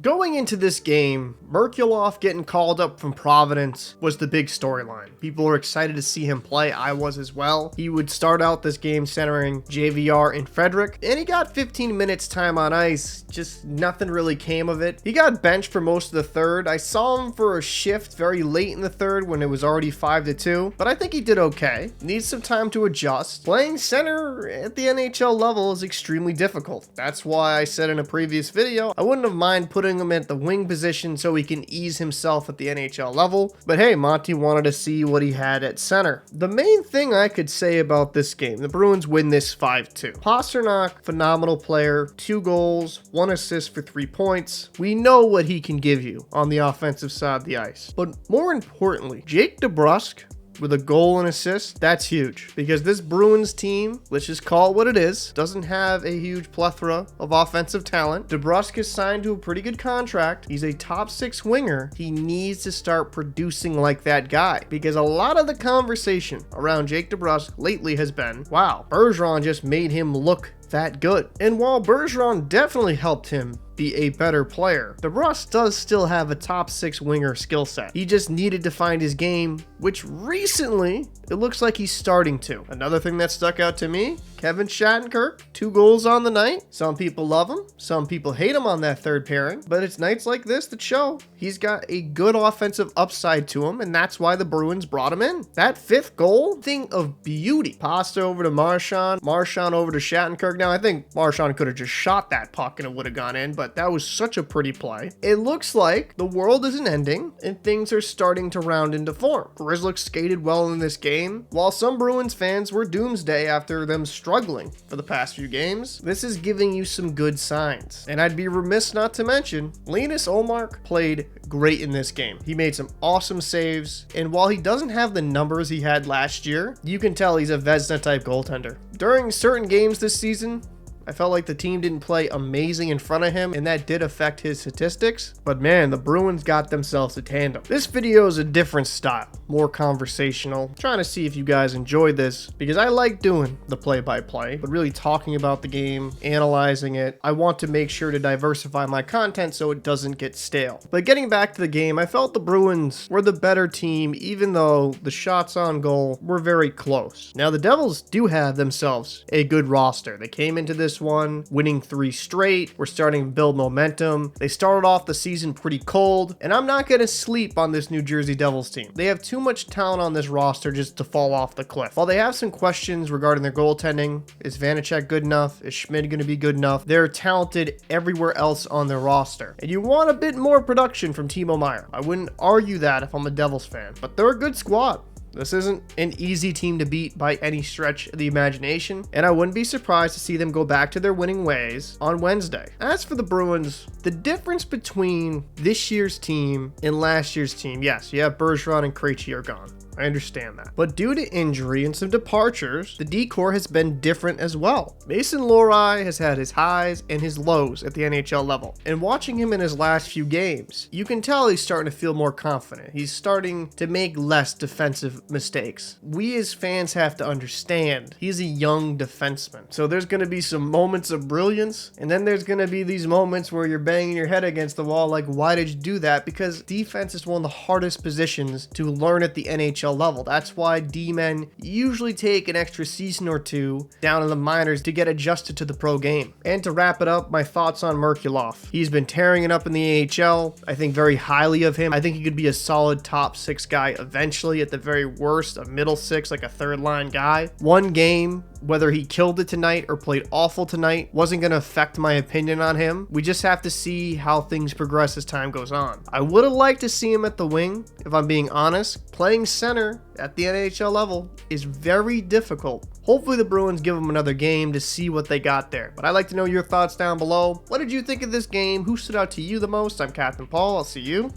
Going into this game, Merkulov getting called up from Providence was the big storyline. People were excited to see him play. I was as well. He would start out this game centering JVR and Frederick, and he got 15 minutes time on ice. Just nothing really came of it. He got benched for most of the third. I saw him for a shift very late in the third when it was already 5-2, but I think he did okay. Needs some time to adjust. Playing center at the NHL level is extremely difficult. That's why I said in a previous video, I wouldn't have mind putting him at the wing position so he can ease himself at the NHL level. But hey, Monty wanted to see what he had at center. The main thing I could say about this game, the Bruins win this 5-2. Pastrnak, phenomenal player, 2 goals, 1 assist for 3 points. We know what he can give you on the offensive side of the ice. But more importantly, Jake DeBrusk with a goal and assist, that's huge, because this Bruins team, let's just call it what it is, doesn't have a huge plethora of offensive talent. DeBrusk is signed to a pretty good contract. He's a top 6 winger. He needs to start producing like that guy, because a lot of the conversation around Jake DeBrusk lately has been, wow, Bergeron just made him look that good. And while Bergeron definitely helped him be a better player, DeBrusk does still have a top 6 winger skill set. He just needed to find his game, which recently it looks like he's starting to. Another thing that stuck out to me, Kevin Shattenkirk, 2 goals on the night. Some people love him, some people hate him on that third pairing, but it's nights like this that show he's got a good offensive upside to him, and that's why the Bruins brought him in. That 5th goal, thing of beauty. Pasta over to Marchand, Marchand over to Shattenkirk. Now I think Marchand could have just shot that puck and it would have gone in, but that was such a pretty play. It looks like the world isn't ending and things are starting to round into form. Grzelcyk skated well in this game, while some Bruins fans were doomsday after them struggling for the past few games. This is giving you some good signs. And I'd be remiss not to mention, Linus Ullmark played great in this game. He made some awesome saves, and while he doesn't have the numbers he had last year, you can tell he's a Vezina type goaltender. During certain games this season, I felt like the team didn't play amazing in front of him, and that did affect his statistics. But man, the Bruins got themselves a tandem. This video is a different style, more conversational. Trying to see if you guys enjoyed this, because I like doing the play-by-play, but really talking about the game, analyzing it. I want to make sure to diversify my content so it doesn't get stale. But getting back to the game, I felt the Bruins were the better team, even though the shots on goal were very close. Now, the Devils do have themselves a good roster. They came into this one winning 3 straight. We're starting to build momentum. They started off the season pretty cold, and I'm not going to sleep on this New Jersey Devils team. They have too much talent on this roster just to fall off the cliff. While they have some questions regarding their goaltending, is Vanacek good enough? Is Schmid going to be good enough? They're talented everywhere else on their roster, and you want a bit more production from Timo Meier. I wouldn't argue that if I'm a Devils fan, but they're a good squad. This isn't an easy team to beat by any stretch of the imagination, and I wouldn't be surprised to see them go back to their winning ways on Wednesday. As for the Bruins, the difference between this year's team and last year's team, yes, you have Bergeron and Krejci are gone. I understand that. But due to injury and some departures, the D-core has been different as well. Mason Lohrei has had his highs and his lows at the NHL level. And watching him in his last few games, you can tell he's starting to feel more confident. He's starting to make less defensive mistakes. We as fans have to understand he's a young defenseman. So there's going to be some moments of brilliance, and then there's going to be these moments where you're banging your head against the wall like, why did you do that? Because defense is one of the hardest positions to learn at the NHL level. That's why D-men usually take an extra season or 2 down in the minors to get adjusted to the pro game. And to wrap it up, my thoughts on Merkulov. He's been tearing it up in the AHL. I think very highly of him. I think he could be a solid top 6 guy eventually, at the very worst, a middle 6, like a 3rd line guy. One game, whether he killed it tonight or played awful tonight, wasn't going to affect my opinion on him. We just have to see how things progress as time goes on. I would have liked to see him at the wing, if I'm being honest. Playing center at the NHL level is very difficult. Hopefully the Bruins give him another game to see what they got there. But I'd like to know your thoughts down below. What did you think of this game? Who stood out to you the most? I'm Captain Paul. I'll see you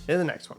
in the next one.